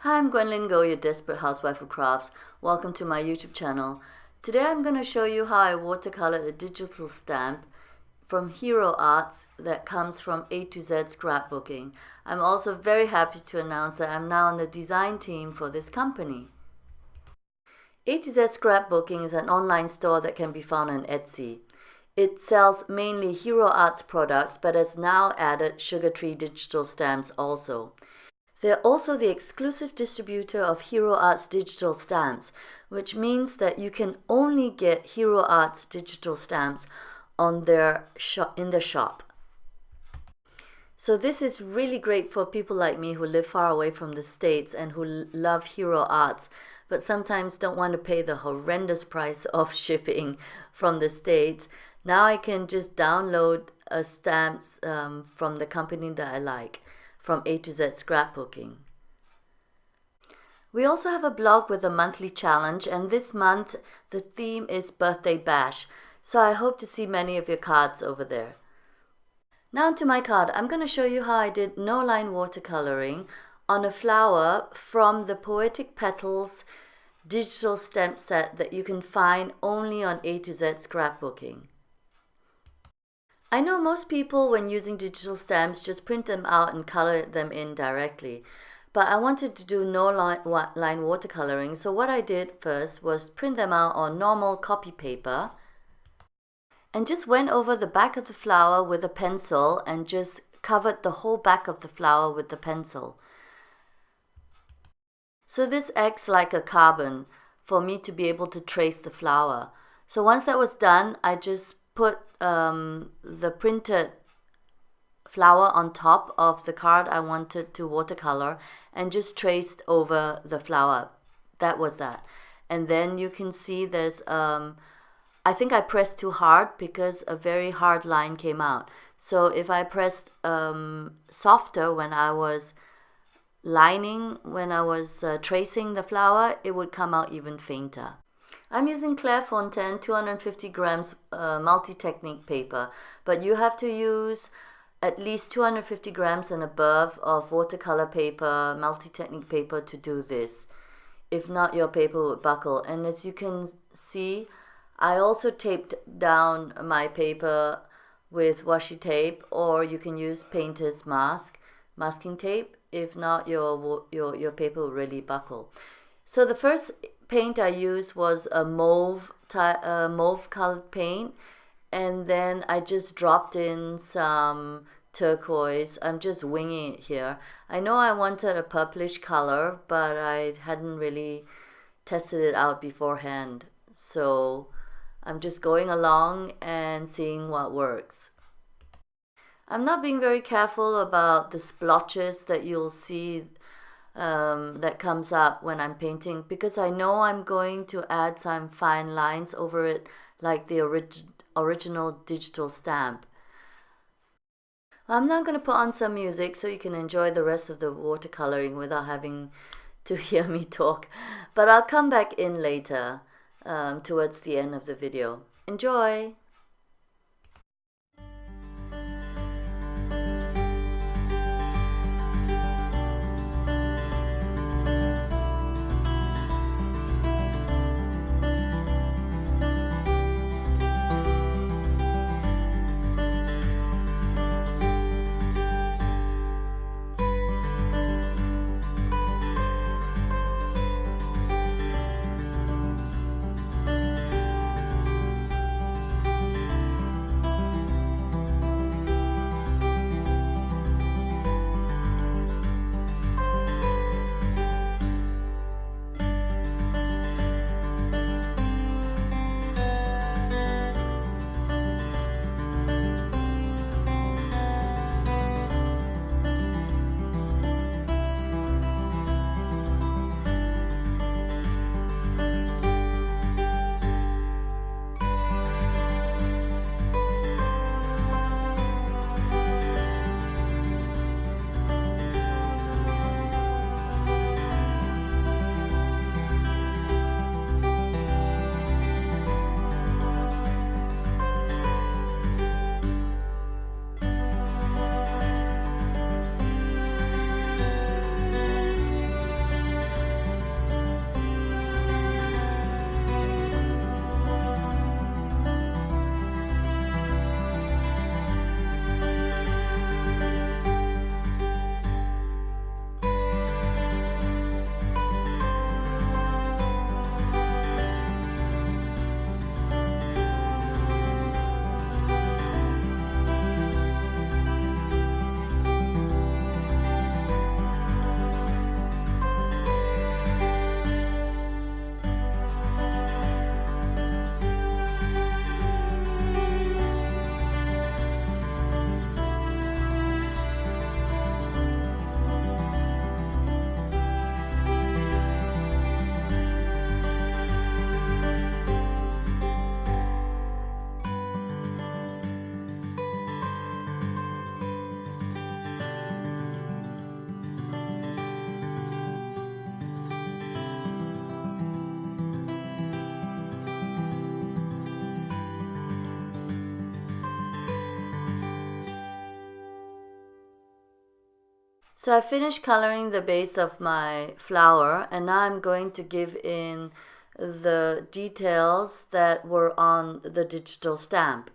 Hi, I'm Gwendolyn Go, your desperate housewife who crafts. Welcome to my YouTube channel. Today I'm going to show you how I watercolored a digital stamp from Hero Arts that comes from A to Z scrapbooking. I'm also very happy to announce that I'm now on the design team for this company. A to Z scrapbooking is an online store that can be found on Etsy. It sells mainly Hero Arts products but has now added Sugar Tree digital stamps also. They're also the exclusive distributor of Hero Arts digital stamps, which means that you can only get Hero Arts digital stamps on their in their shop. So this is really great for people like me who live far away from the States and who love Hero Arts, but sometimes don't want to pay the horrendous price of shipping from the States. Now I can just download stamps from the company that I like, from A to Z scrapbooking. We also have a blog with a monthly challenge, and this month the theme is Birthday Bash, so I hope to see many of your cards over there. Now to my card. I'm going to show you how I did no-line watercoloring on a flower from the Poetic Petals digital stamp set that you can find only on A to Z scrapbooking. I know most people, when using digital stamps, just print them out and color them in directly. But I wanted to do no-line watercoloring, so what I did first was print them out on normal copy paper and just went over the back of the flower with a pencil and just covered the whole back of the flower with the pencil. So this acts like a carbon for me to be able to trace the flower. So once that was done, I just put the printed flower on top of the card I wanted to watercolor and just traced over the flower. That was that. And then you can see there's I think I pressed too hard because a very hard line came out. So if I pressed softer when I was tracing the flower, it would come out even fainter. I'm using Clairefontaine 250 grams multi-technique paper, but you have to use at least 250 grams and above of watercolor paper, multi-technique paper to do this. If not, your paper would buckle. And as you can see, I also taped down my paper with washi tape, or you can use painter's masking tape. If not, your paper will really buckle. So the first paint I used was a mauve colored paint, and then I just dropped in some turquoise. I'm just winging it here. I know I wanted a purplish color, but I hadn't really tested it out beforehand, so I'm just going along and seeing what works. I'm not being very careful about the splotches that you'll see that comes up when I'm painting, because I know I'm going to add some fine lines over it like the original digital stamp. I'm now going to put on some music so you can enjoy the rest of the watercoloring without having to hear me talk, but I'll come back in later towards the end of the video. Enjoy! So I finished coloring the base of my flower, and now I'm going to give in the details that were on the digital stamp.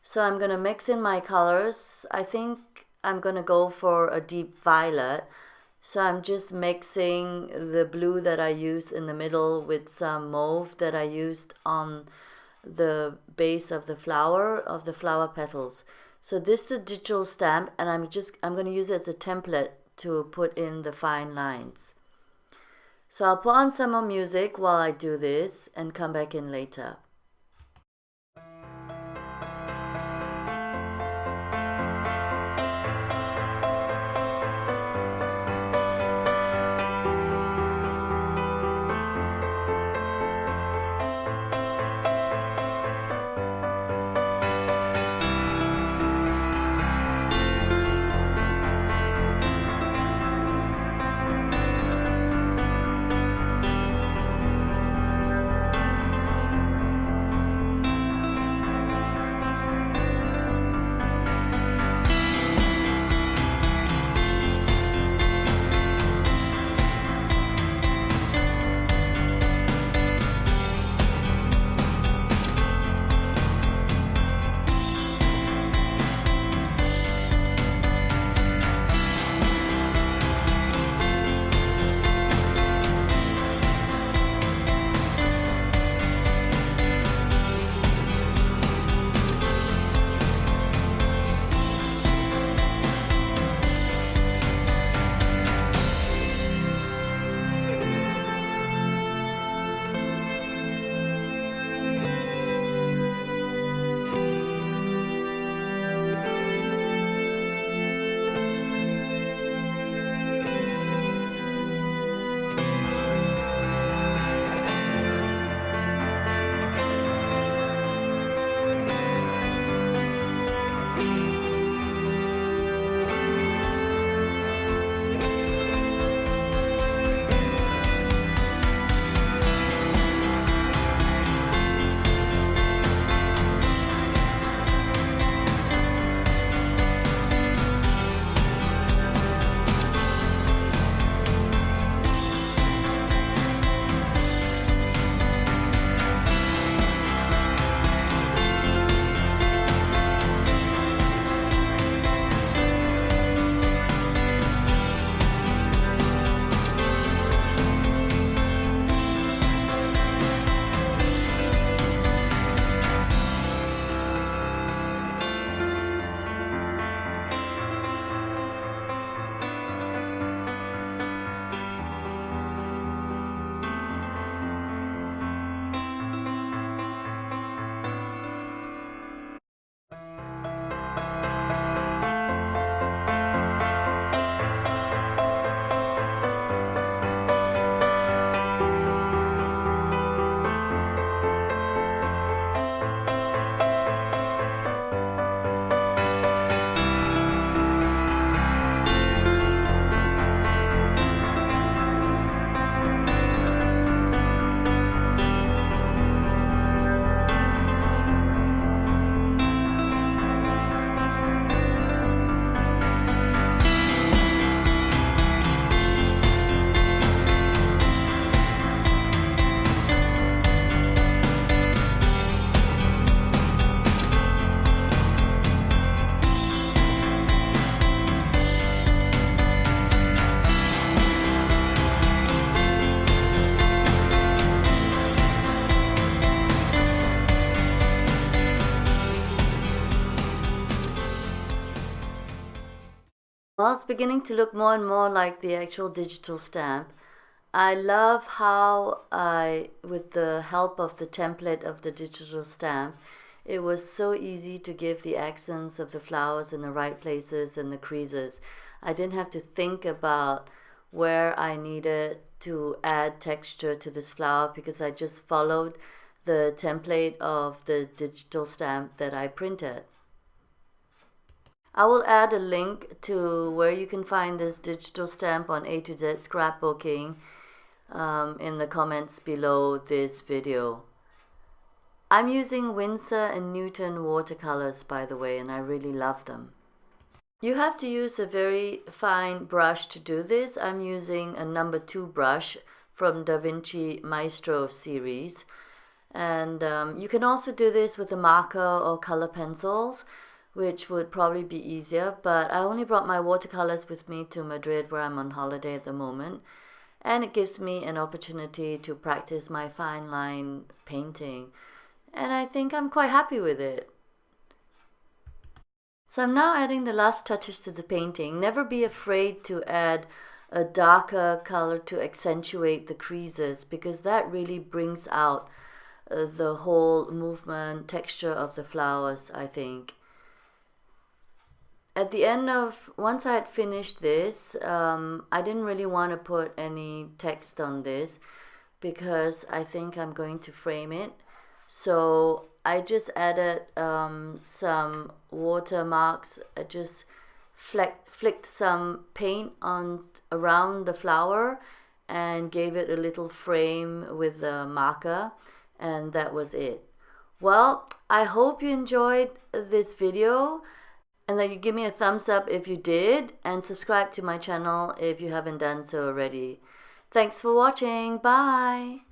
So I'm going to mix in my colors. I think I'm going to go for a deep violet. So I'm just mixing the blue that I used in the middle with some mauve that I used on the base of the flower petals. So this is a digital stamp, and I'm going to use it as a template to put in the fine lines. So I'll put on some more music while I do this and come back in later. Well, it's beginning to look more and more like the actual digital stamp. I love how with the help of the template of the digital stamp, it was so easy to give the accents of the flowers in the right places and the creases. I didn't have to think about where I needed to add texture to this flower because I just followed the template of the digital stamp that I printed. I will add a link to where you can find this digital stamp on A to Z scrapbooking in the comments below this video. I'm using Winsor and Newton watercolors, by the way, and I really love them. You have to use a very fine brush to do this. I'm using a number 2 brush from the Vinci Maestro series. And you can also do this with a marker or color pencils, which would probably be easier, but I only brought my watercolors with me to Madrid, where I'm on holiday at the moment, and it gives me an opportunity to practice my fine line painting, and I think I'm quite happy with it. So I'm now adding the last touches to the painting. Never be afraid to add a darker color to accentuate the creases, because that really brings out the whole movement, texture of the flowers, I think. At the end of, once I had finished this, I didn't really want to put any text on this because I think I'm going to frame it. So I just added some watermarks. I just flicked some paint on around the flower and gave it a little frame with a marker, and that was it. Well, I hope you enjoyed this video and that you give me a thumbs up if you did, and subscribe to my channel if you haven't done so already. Thanks for watching. Bye.